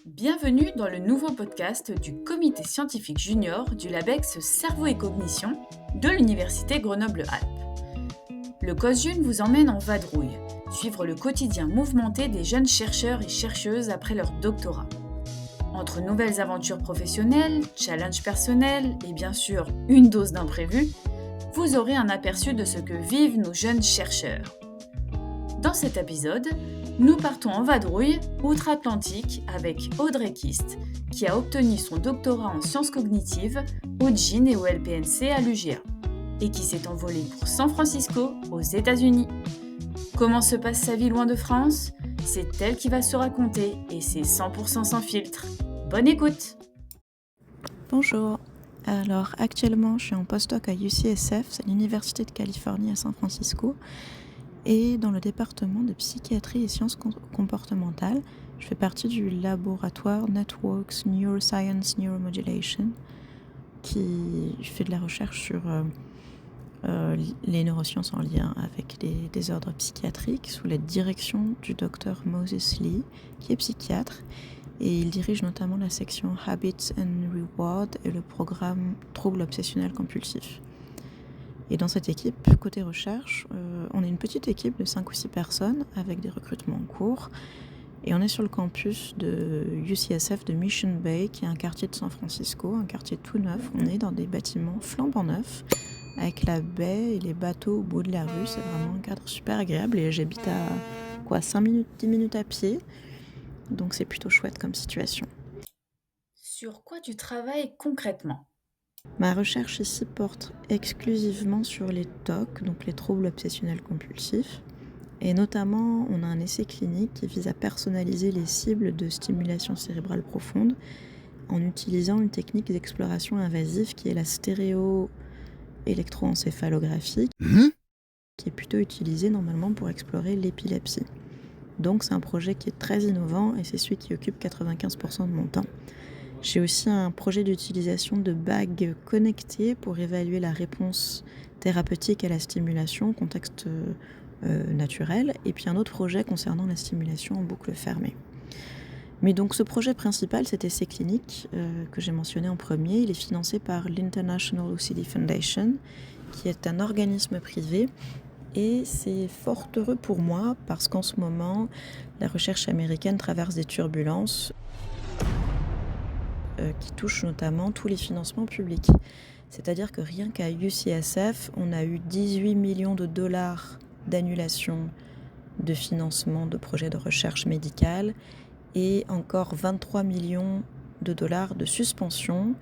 Bienvenue dans le nouveau podcast du comité scientifique junior du LabEx Cerveau et Cognition de l'Université Grenoble-Alpes. Le COSJUN vous emmène en vadrouille, suivre le quotidien mouvementé des jeunes chercheurs et chercheuses après leur doctorat. Entre nouvelles aventures professionnelles, challenges personnels et bien sûr une dose d'imprévu, vous aurez un aperçu de ce que vivent nos jeunes chercheurs. Dans cet épisode, nous partons en vadrouille outre-Atlantique avec Audrey Kist, qui a obtenu son doctorat en sciences cognitives au GIN et au LPNC à l'UGA, et qui s'est envolée pour San Francisco, aux États-Unis. Comment se passe sa vie loin de France ? C'est elle qui va se raconter, et c'est 100% sans filtre. Bonne écoute ! Bonjour, alors actuellement je suis en postdoc à UCSF, c'est l'Université de Californie à San Francisco, et dans le département de psychiatrie et sciences comportementales, je fais partie du laboratoire Networks Neuroscience Neuromodulation qui fait de la recherche sur les neurosciences en lien avec les désordres psychiatriques sous la direction du docteur Moses Lee, qui est psychiatre, et il dirige notamment la section Habits and Reward et le programme Troubles obsessionnels compulsifs. Et dans cette équipe, côté recherche, on est une petite équipe de 5 ou 6 personnes avec des recrutements en cours. Et on est sur le campus de UCSF de Mission Bay, qui est un quartier de San Francisco, un quartier tout neuf. On est dans des bâtiments flambant neufs, avec la baie et les bateaux au bout de la rue. C'est vraiment un cadre super agréable. Et j'habite à 5 minutes, 10 minutes à pied. Donc c'est plutôt chouette comme situation. Sur quoi tu travailles concrètement ? Ma recherche ici porte exclusivement sur les TOC, donc les troubles obsessionnels compulsifs. Et notamment, on a un essai clinique qui vise à personnaliser les cibles de stimulation cérébrale profonde en utilisant une technique d'exploration invasive qui est la stéréoélectroencéphalographie, qui est plutôt utilisée normalement pour explorer l'épilepsie. Donc c'est un projet qui est très innovant et c'est celui qui occupe 95% de mon temps. J'ai aussi un projet d'utilisation de bagues connectées pour évaluer la réponse thérapeutique à la stimulation au contexte naturel, et puis un autre projet concernant la stimulation en boucle fermée. Mais donc ce projet principal, cet essai clinique que j'ai mentionné en premier, il est financé par l'International OCD Foundation, qui est un organisme privé. Et c'est fort heureux pour moi parce qu'en ce moment, la recherche américaine traverse des turbulences qui touchent notamment tous les financements publics. C'est-à-dire que rien qu'à UCSF, on a eu 18 millions de dollars d'annulation de financement de projets de recherche médicale et encore 23 millions de dollars de suspension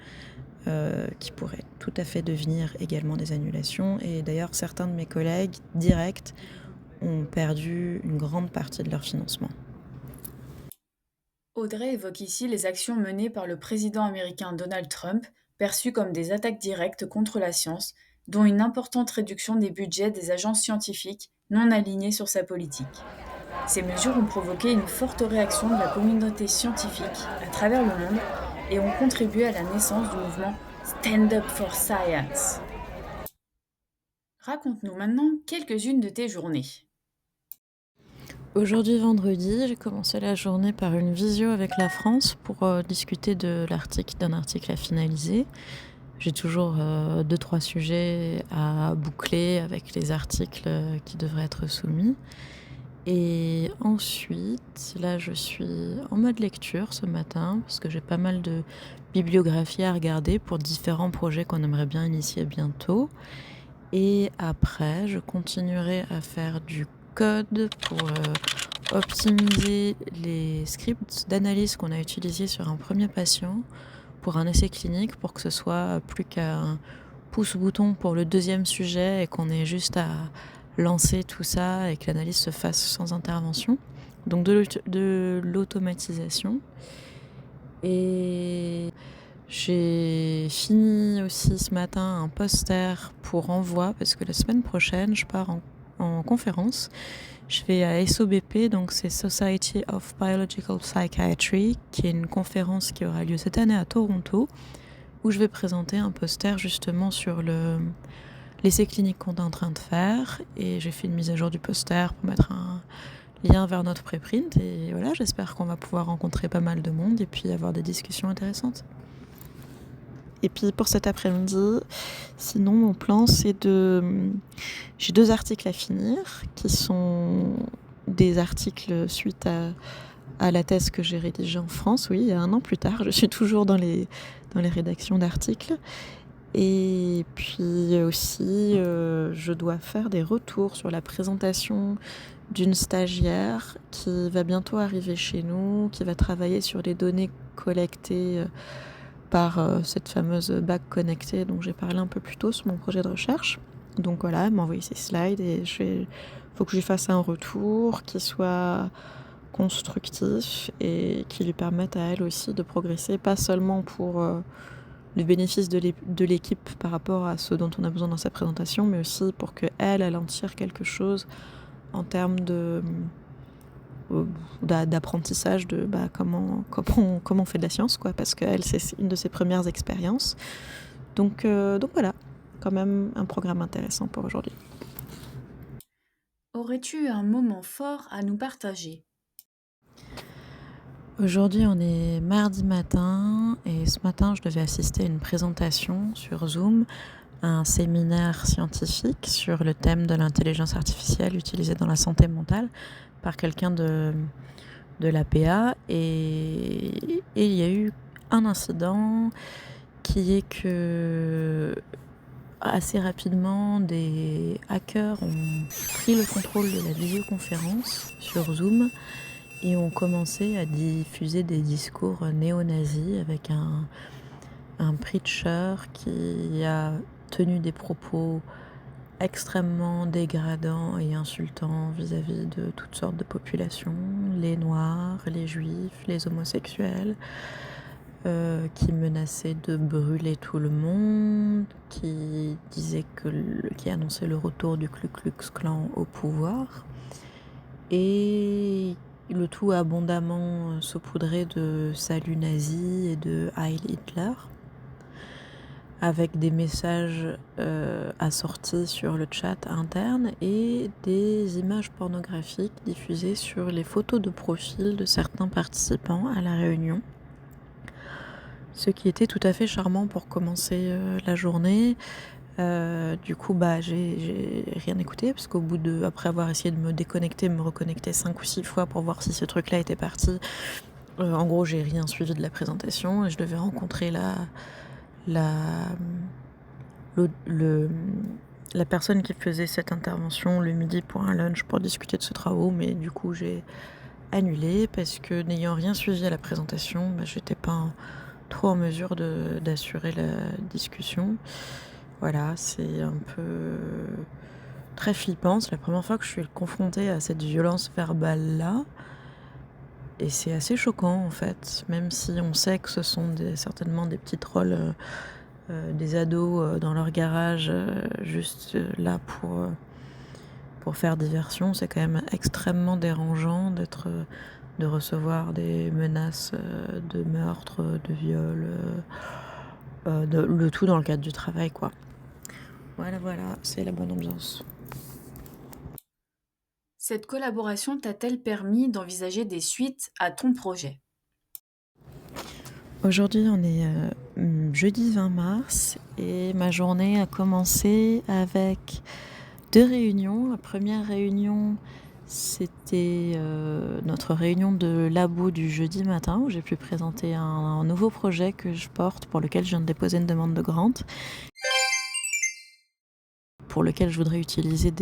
qui pourraient tout à fait devenir également des annulations. Et d'ailleurs, certains de mes collègues directs ont perdu une grande partie de leur financement. Audrey évoque ici les actions menées par le président américain Donald Trump, perçues comme des attaques directes contre la science, dont une importante réduction des budgets des agences scientifiques non alignées sur sa politique. Ces mesures ont provoqué une forte réaction de la communauté scientifique à travers le monde et ont contribué à la naissance du mouvement Stand Up for Science. Raconte-nous maintenant quelques-unes de tes journées. Aujourd'hui, vendredi, j'ai commencé la journée par une visio avec la France pour discuter d'un article à finaliser. J'ai toujours 2-3 sujets à boucler avec les articles qui devraient être soumis. Et ensuite, là, je suis en mode lecture ce matin parce que j'ai pas mal de bibliographie à regarder pour différents projets qu'on aimerait bien initier bientôt. Et après, je continuerai à faire du code pour optimiser les scripts d'analyse qu'on a utilisés sur un premier patient pour un essai clinique pour que ce soit plus qu'un pouce-bouton pour le deuxième sujet et qu'on ait juste à lancer tout ça et que l'analyse se fasse sans intervention. Donc de l'automatisation. Et j'ai fini aussi ce matin un poster pour envoi parce que la semaine prochaine, je pars en conférence. Je vais à SOBP, donc c'est Society of Biological Psychiatry, qui est une conférence qui aura lieu cette année à Toronto, où je vais présenter un poster justement sur l'essai clinique qu'on est en train de faire. Et j'ai fait une mise à jour du poster pour mettre lien vers notre préprint. Et voilà, j'espère qu'on va pouvoir rencontrer pas mal de monde et puis avoir des discussions intéressantes. Et puis pour cet après-midi, sinon mon plan c'est j'ai 2 articles à finir qui sont des articles suite à la thèse que j'ai rédigée en France, oui, il y a 1 an plus tard. Je suis toujours dans les rédactions d'articles. Et puis aussi, je dois faire des retours sur la présentation d'une stagiaire qui va bientôt arriver chez nous, qui va travailler sur les données collectées par cette fameuse bague connectée dont j'ai parlé un peu plus tôt sur mon projet de recherche. Donc voilà, elle m'a envoyé ses slides et faut que je lui fasse un retour qui soit constructif et qui lui permette à elle aussi de progresser, pas seulement pour le bénéfice de l'équipe par rapport à ce dont on a besoin dans sa présentation, mais aussi pour qu'elle en tire quelque chose en termes d'apprentissage de comment on fait de la science, quoi, parce qu'elle, c'est une de ses premières expériences. Donc voilà, quand même un programme intéressant pour aujourd'hui. Aurais-tu un moment fort à nous partager ? Aujourd'hui, on est mardi matin et ce matin, je devais assister à une présentation sur Zoom, à un séminaire scientifique sur le thème de l'intelligence artificielle utilisée dans la santé mentale par quelqu'un de l'APA. Et il y a eu un incident qui est que assez rapidement, des hackers ont pris le contrôle de la visioconférence sur Zoom et ont commencé à diffuser des discours néo-nazis avec un preacher qui a tenu des propos extrêmement dégradants et insultants vis-à-vis de toutes sortes de populations, les noirs, les juifs, les homosexuels, qui menaçait de brûler tout le monde, qui disait qui annonçait le retour du Ku Klux Klan au pouvoir, et le tout abondamment saupoudré de saluts nazis et de Heil Hitler, avec des messages assortis sur le chat interne et des images pornographiques diffusées sur les photos de profil de certains participants à la réunion. Ce qui était tout à fait charmant pour commencer la journée. Du coup, j'ai rien écouté, parce qu'au bout après avoir essayé de me déconnecter, me reconnecter 5 ou 6 fois pour voir si ce truc-là était parti, en gros, j'ai rien suivi de la présentation et je devais rencontrer la personne qui faisait cette intervention le midi pour un lunch pour discuter de ce travaux, mais du coup, j'ai annulé parce que n'ayant rien suivi à la présentation, j'étais pas trop en mesure d'assurer la discussion. Voilà, c'est un peu très flippant. C'est la première fois que je suis confrontée à cette violence verbale-là. Et c'est assez choquant, en fait, même si on sait que ce sont certainement des petits trolls, des ados dans leur garage, juste là pour faire diversion. C'est quand même extrêmement dérangeant de recevoir des menaces de meurtre, de viol, le tout dans le cadre du travail, quoi. Voilà, c'est la bonne ambiance. Cette collaboration t'a-t-elle permis d'envisager des suites à ton projet ? Aujourd'hui, on est jeudi 20 mars et ma journée a commencé avec 2 réunions. La première réunion, c'était notre réunion de labo du jeudi matin où j'ai pu présenter un nouveau projet que je porte, pour lequel je viens de déposer une demande de grant, pour lequel je voudrais utiliser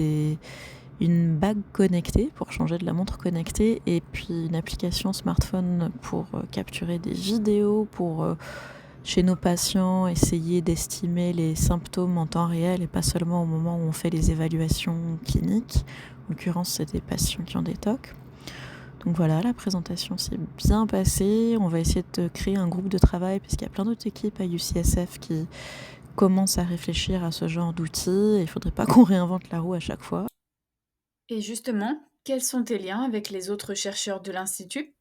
une bague connectée pour changer de la montre connectée, et puis une application smartphone pour capturer des vidéos, pour chez nos patients essayer d'estimer les symptômes en temps réel et pas seulement au moment où on fait les évaluations cliniques. En l'occurrence, c'est des patients qui ont des TOC. Donc voilà, la présentation s'est bien passée. On va essayer de créer un groupe de travail puisqu'il y a plein d'autres équipes à UCSF qui commencent à réfléchir à ce genre d'outils. Il ne faudrait pas qu'on réinvente la roue à chaque fois. Et justement, quels sont tes liens avec les autres chercheurs de l'Institut ?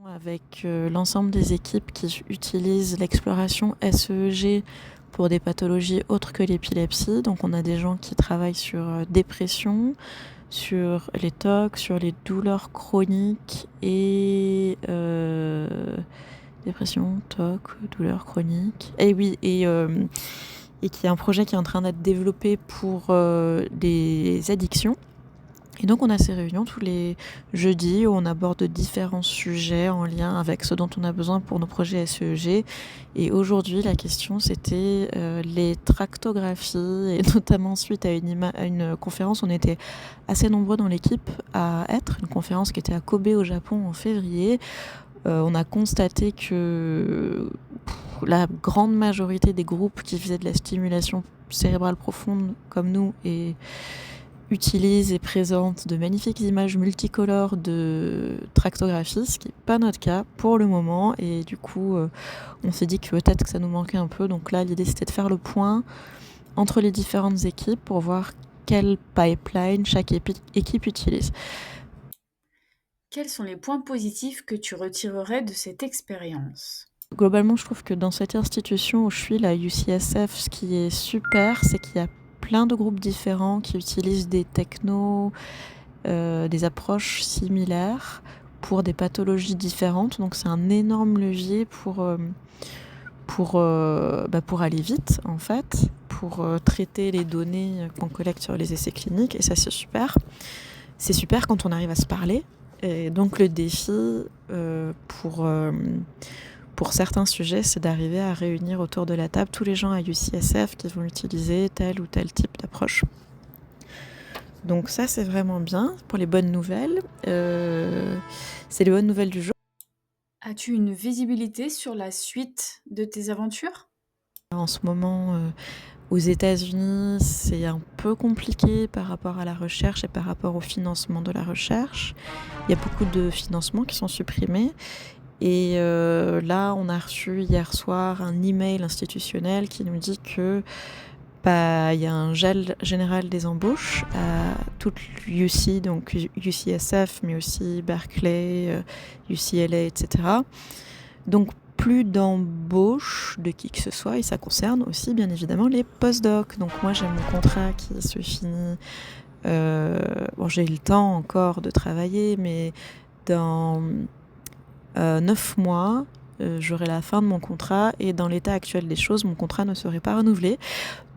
Avec l'ensemble des équipes qui utilisent l'exploration SEEG pour des pathologies autres que l'épilepsie. Donc on a des gens qui travaillent sur dépression, sur les TOC, sur les douleurs chroniques et dépression, TOC, douleurs chroniques. Et oui, et qui est un projet qui est en train d'être développé pour les addictions. Et donc on a ces réunions tous les jeudis où on aborde différents sujets en lien avec ce dont on a besoin pour nos projets SEEG. Et aujourd'hui la question c'était les tractographies, et notamment suite à une conférence, on était assez nombreux dans l'équipe à être, une conférence qui était à Kobe au Japon en février. On a constaté que la grande majorité des groupes qui faisaient de la stimulation cérébrale profonde comme nous utilisent et présentent de magnifiques images multicolores de tractographie, ce qui n'est pas notre cas pour le moment. Et du coup, on s'est dit que peut-être que ça nous manquait un peu. Donc là, l'idée, c'était de faire le point entre les différentes équipes pour voir quel pipeline chaque équipe utilise. Quels sont les points positifs que tu retirerais de cette expérience ? Globalement, je trouve que dans cette institution où je suis, la UCSF, ce qui est super, c'est qu'il y a plein de groupes différents qui utilisent des technos, des approches similaires pour des pathologies différentes. Donc c'est un énorme levier pour aller vite, en fait, pour traiter les données qu'on collecte sur les essais cliniques. Et ça, c'est super. C'est super quand on arrive à se parler. Et donc le défi pour certains sujets, c'est d'arriver à réunir autour de la table tous les gens à UCSF qui vont utiliser tel ou tel type d'approche. Donc ça, c'est vraiment bien pour les bonnes nouvelles. C'est les bonnes nouvelles du jour. As-tu une visibilité sur la suite de tes aventures ? En ce moment, aux États-Unis, c'est un peu compliqué par rapport à la recherche et par rapport au financement de la recherche. Il y a beaucoup de financements qui sont supprimés. Et là, on a reçu hier soir un email institutionnel qui nous dit que il y a un gel général des embauches à toute UC, donc UCSF, mais aussi Berkeley, UCLA, etc. Donc plus d'embauche de qui que ce soit, et ça concerne aussi bien évidemment les postdocs. Donc moi j'ai mon contrat qui se finit, j'ai le temps encore de travailler, mais dans 9 mois, j'aurai la fin de mon contrat, et dans l'état actuel des choses, mon contrat ne serait pas renouvelé.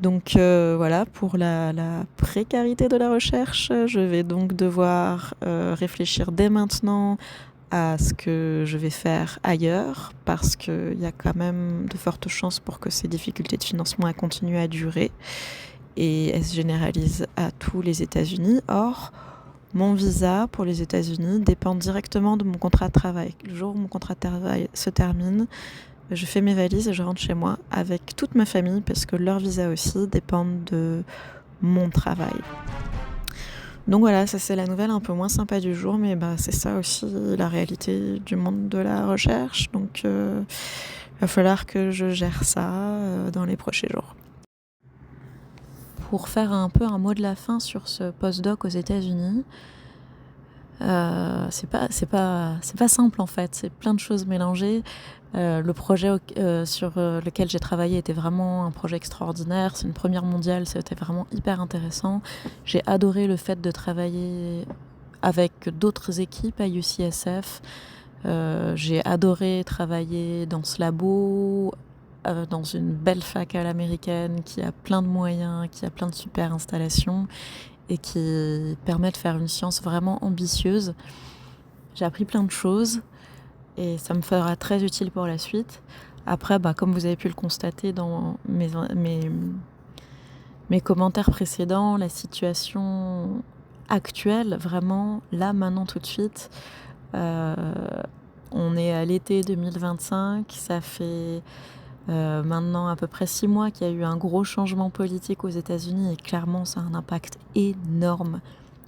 Donc voilà, pour la précarité de la recherche, je vais donc devoir réfléchir dès maintenant à ce que je vais faire ailleurs, parce qu'il y a quand même de fortes chances pour que ces difficultés de financement continuent à durer, et elles se généralisent à tous les États-Unis. Or, mon visa pour les États-Unis dépend directement de mon contrat de travail. Le jour où mon contrat de travail se termine, je fais mes valises et je rentre chez moi avec toute ma famille, parce que leur visa aussi dépend de mon travail. Donc voilà, ça c'est la nouvelle un peu moins sympa du jour, mais c'est ça aussi la réalité du monde de la recherche. Donc il va falloir que je gère ça dans les prochains jours. Pour faire un peu un mot de la fin sur ce postdoc aux États-Unis, c'est pas simple en fait, c'est plein de choses mélangées. Le projet sur lequel j'ai travaillé était vraiment un projet extraordinaire, c'est une première mondiale, c'était vraiment hyper intéressant. J'ai adoré le fait de travailler avec d'autres équipes à UCSF. J'ai adoré travailler dans ce labo, dans une belle fac à l'américaine qui a plein de moyens, qui a plein de super installations et qui permet de faire une science vraiment ambitieuse. J'ai appris plein de choses et ça me fera très utile pour la suite. Après, comme vous avez pu le constater dans mes commentaires précédents, la situation actuelle, vraiment, là, maintenant, tout de suite, on est à l'été 2025, ça fait maintenant à peu près 6 mois qu'il y a eu un gros changement politique aux États-Unis, et clairement ça a un impact énorme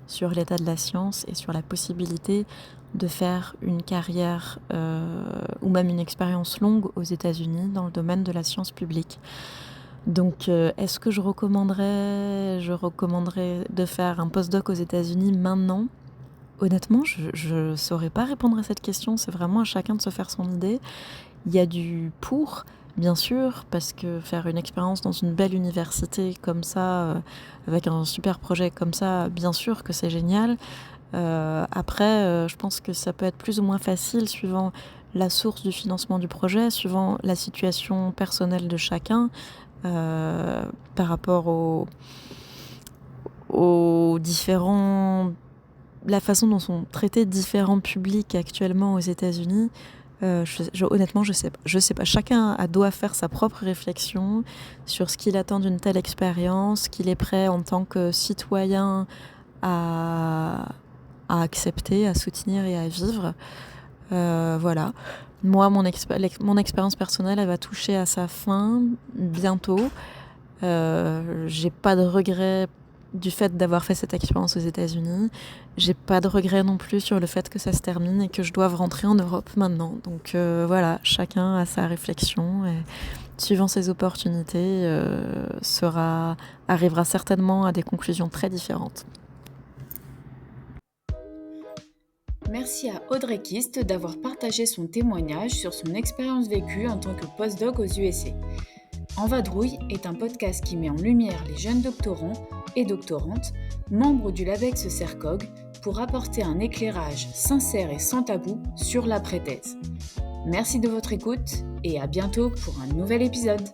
sur l'état de la science et sur la possibilité de faire une carrière ou même une expérience longue aux États-Unis dans le domaine de la science publique. Donc est-ce que je recommanderais de faire un postdoc aux États-Unis maintenant ? Honnêtement, je saurais pas répondre à cette question, c'est vraiment à chacun de se faire son idée. Il y a du pour, Bien sûr, parce que faire une expérience dans une belle université comme ça, avec un super projet comme ça, bien sûr que c'est génial. Après, je pense que ça peut être plus ou moins facile suivant la source du financement du projet, suivant la situation personnelle de chacun, par rapport aux différents la façon dont sont traités différents publics actuellement aux États-Unis. Honnêtement, je sais pas. Je sais pas. Chacun doit faire sa propre réflexion sur ce qu'il attend d'une telle expérience, qu'il est prêt en tant que citoyen à accepter, à soutenir et à vivre. Voilà. Moi, mon expérience personnelle, elle va toucher à sa fin bientôt. J'ai pas de regrets du fait d'avoir fait cette expérience aux États-Unis. J'ai pas de regrets non plus sur le fait que ça se termine et que je doive rentrer en Europe maintenant. Donc voilà, chacun a sa réflexion et suivant ses opportunités, arrivera certainement à des conclusions très différentes. Merci à Audrey Kist d'avoir partagé son témoignage sur son expérience vécue en tant que postdoc aux USA. En Vadrouille est un podcast qui met en lumière les jeunes doctorants et doctorantes, membres du LABEX CERCOG, pour apporter un éclairage sincère et sans tabou sur l'après-thèse. Merci de votre écoute et à bientôt pour un nouvel épisode.